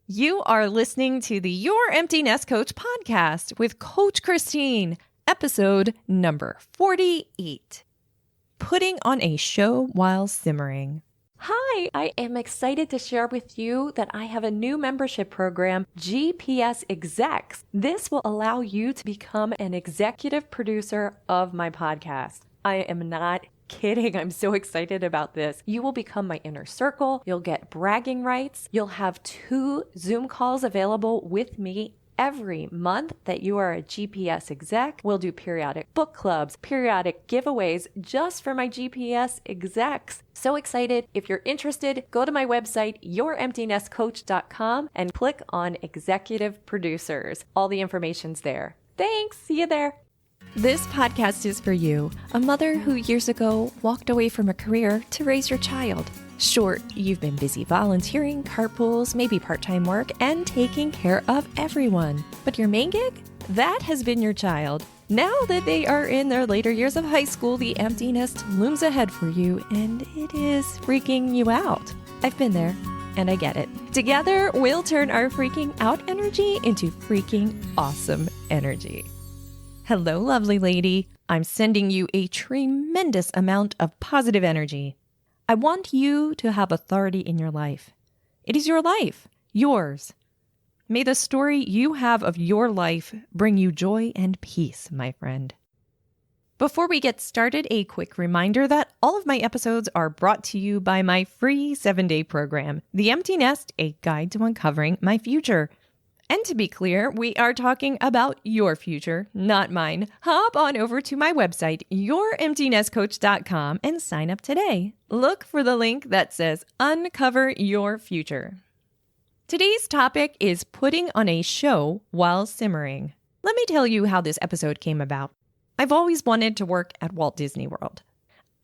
You are listening to the Your Empty Nest Coach podcast with Coach Christine, episode number 48, Putting on a Show While Simmering. Hi, I am excited to share with you that I have a new membership program, GPS Execs. This will allow you to become an executive producer of my podcast. I am not kidding. I'm so excited about this. You will become my inner circle. You'll get bragging rights. You'll have 2 Zoom calls available with me every month that you are a GPS exec. We'll do periodic book clubs, periodic giveaways just for my GPS execs. So excited. If you're interested, go to my website, youremptynestcoach.com, and click on Executive Producers. All the information's there. Thanks. See you there. This podcast is for you, a mother who years ago walked away from a career to raise your child. Sure, you've been busy volunteering, carpools, maybe part-time work, and taking care of everyone. But your main gig? That has been your child. Now that they are in their later years of high school, the empty nest looms ahead for you, and it is freaking you out. I've been there, and I get it. Together, we'll turn our freaking out energy into freaking awesome energy. Hello, lovely lady. I'm sending you a tremendous amount of positive energy. I want you to have authority in your life. It is your life, yours. May the story you have of your life bring you joy and peace, my friend. Before we get started, a quick reminder that all of my episodes are brought to you by my free 7-day program, The Empty Nest, a guide to uncovering my future. And to be clear, we are talking about your future, not mine. Hop on over to my website, youremptynestcoach.com, and sign up today. Look for the link that says Uncover Your Future. Today's topic is putting on a show while simmering. Let me tell you how this episode came about. I've always wanted to work at Walt Disney World.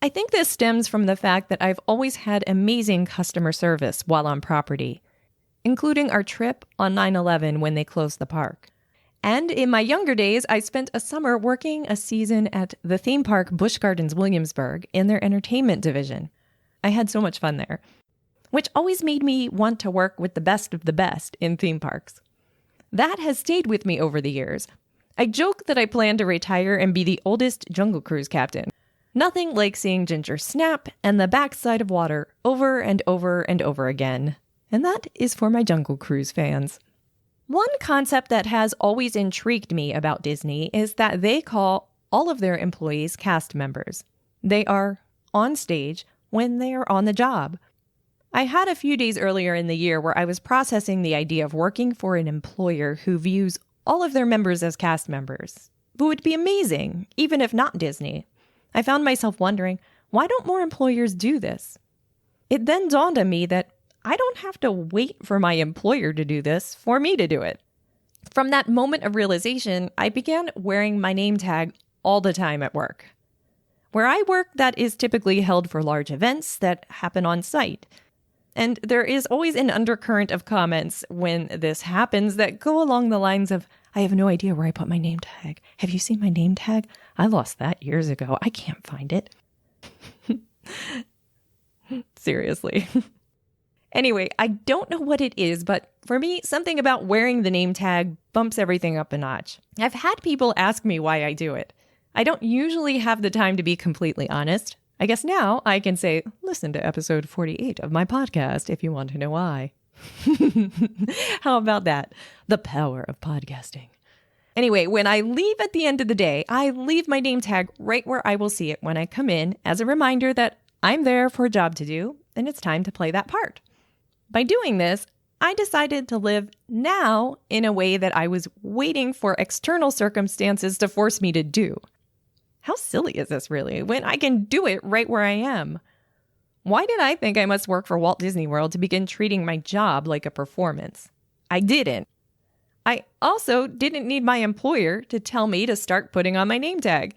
I think this stems from the fact that I've always had amazing customer service while on property, including our trip on 9/11 when they closed the park. And in my younger days, I spent a summer working a season at the theme park Busch Gardens Williamsburg in their entertainment division. I had so much fun there, which always made me want to work with the best of the best in theme parks. That has stayed with me over the years. I joke that I plan to retire and be the oldest Jungle Cruise captain. Nothing like seeing Ginger snap and the backside of water over and over and over again. And that is for my Jungle Cruise fans. One concept that has always intrigued me about Disney is that they call all of their employees cast members. They are on stage when they are on the job. I had a few days earlier in the year where I was processing the idea of working for an employer who views all of their members as cast members. It would be amazing, even if not Disney. I found myself wondering, why don't more employers do this? It then dawned on me that I don't have to wait for my employer to do this for me to do it. From that moment of realization, I began wearing my name tag all the time at work. Where I work, that is typically held for large events that happen on site. And there is always an undercurrent of comments when this happens that go along the lines of, I have no idea where I put my name tag. Have you seen my name tag? I lost that years ago. I can't find it. Seriously. Anyway, I don't know what it is, but for me, something about wearing the name tag bumps everything up a notch. I've had people ask me why I do it. I don't usually have the time to be completely honest. I guess now I can say, listen to episode 48 of my podcast if you want to know why. How about that? The power of podcasting. Anyway, when I leave at the end of the day, I leave my name tag right where I will see it when I come in as a reminder that I'm there for a job to do and it's time to play that part. By doing this, I decided to live now in a way that I was waiting for external circumstances to force me to do. How silly is this really, when I can do it right where I am? Why did I think I must work for Walt Disney World to begin treating my job like a performance? I didn't. I also didn't need my employer to tell me to start putting on my name tag.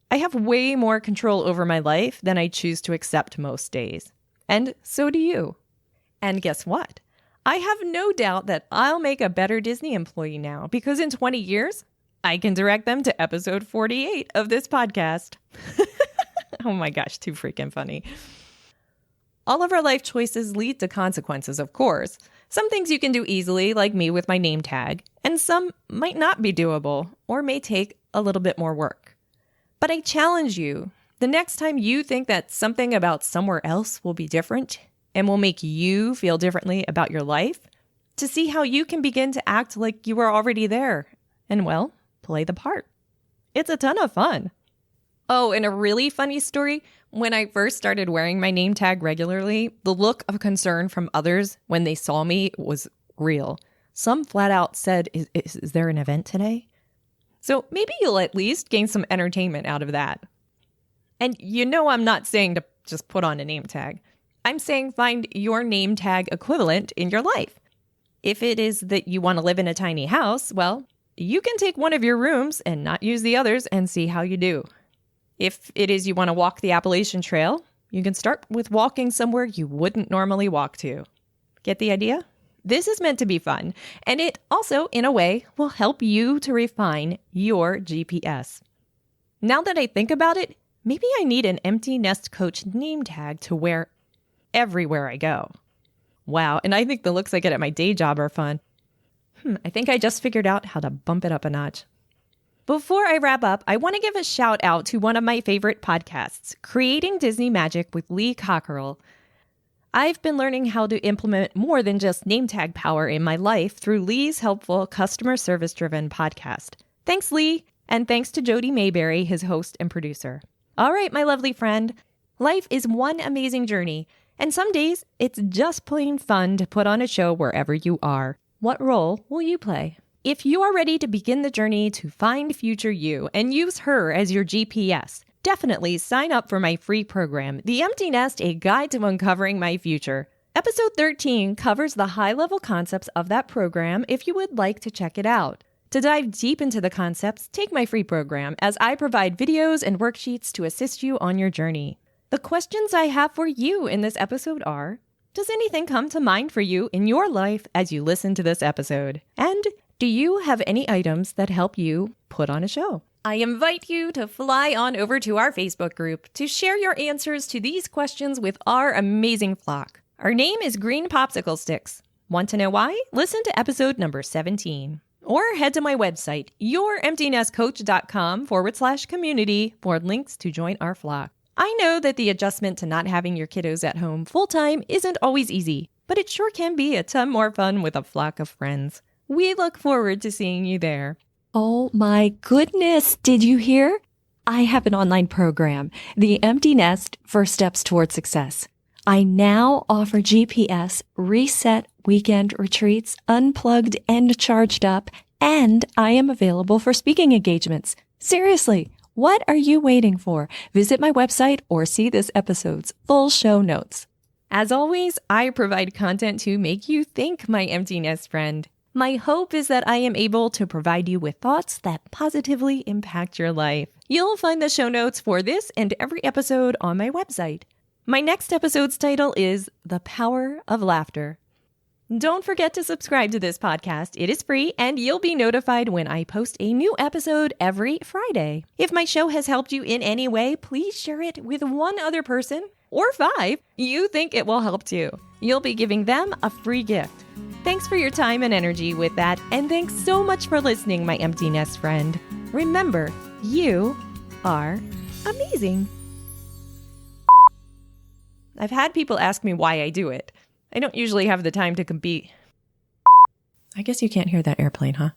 I have way more control over my life than I choose to accept most days. And so do you. And guess what? I have no doubt that I'll make a better Disney employee now because in 20 years, I can direct them to episode 48 of this podcast. Oh my gosh, too freaking funny. All of our life choices lead to consequences, of course. Some things you can do easily, like me with my name tag, and some might not be doable or may take a little bit more work. But I challenge you, the next time you think that something about somewhere else will be different and will make you feel differently about your life, to see how you can begin to act like you were already there and, well, play the part. It's a ton of fun. Oh, and a really funny story, when I first started wearing my name tag regularly, the look of concern from others when they saw me was real. Some flat out said, is there an event today? So maybe you'll at least gain some entertainment out of that. And you know I'm not saying to just put on a name tag. I'm saying find your name tag equivalent in your life. If it is that you want to live in a tiny house, well, you can take one of your rooms and not use the others and see how you do. If it is you want to walk the Appalachian Trail, you can start with walking somewhere you wouldn't normally walk to. Get the idea? This is meant to be fun, and it also, in a way, will help you to refine your GPS. Now that I think about it, maybe I need an empty nest coach name tag to wear everywhere I go. Wow, and I think the looks I get at my day job are fun. I think I just figured out how to bump it up a notch. Before I wrap up, I want to give a shout out to one of my favorite podcasts, Creating Disney Magic with Lee Cockerell. I've been learning how to implement more than just name tag power in my life through Lee's helpful customer service-driven podcast. Thanks, Lee, and thanks to Jody Mayberry, his host and producer. All right, my lovely friend, life is one amazing journey, and some days it's just plain fun to put on a show wherever you are. What role will you play? If you are ready to begin the journey to find future you and use her as your GPS, definitely sign up for my free program, The Empty Nest, A Guide to Uncovering My Future. Episode 13 covers the high-level concepts of that program if you would like to check it out. To dive deep into the concepts, take my free program as I provide videos and worksheets to assist you on your journey. The questions I have for you in this episode are, does anything come to mind for you in your life as you listen to this episode? And do you have any items that help you put on a show? I invite you to fly on over to our Facebook group to share your answers to these questions with our amazing flock. Our name is Green Popsicle Sticks. Want to know why? Listen to episode number 17. Or head to my website, youremptynestcoach.com/community for links to join our flock. I know that the adjustment to not having your kiddos at home full-time isn't always easy, but it sure can be a ton more fun with a flock of friends. We look forward to seeing you there. Oh my goodness, did you hear? I have an online program, The Empty Nest, First Steps Toward Success. I now offer GPS, reset weekend retreats, unplugged and charged up, and I am available for speaking engagements. Seriously, what are you waiting for? Visit my website or see this episode's full show notes. As always, I provide content to make you think, my empty nest friend. My hope is that I am able to provide you with thoughts that positively impact your life. You'll find the show notes for this and every episode on my website. My next episode's title is The Power of Laughter. Don't forget to subscribe to this podcast. It is free, and you'll be notified when I post a new episode every Friday. If my show has helped you in any way, please share it with one other person, or 5, you think it will help too. You'll be giving them a free gift. Thanks for your time and energy with that, and thanks so much for listening, my empty nest friend. Remember, you are amazing. I've had people ask me why I do it. I don't usually have the time to compete. I guess you can't hear that airplane, huh?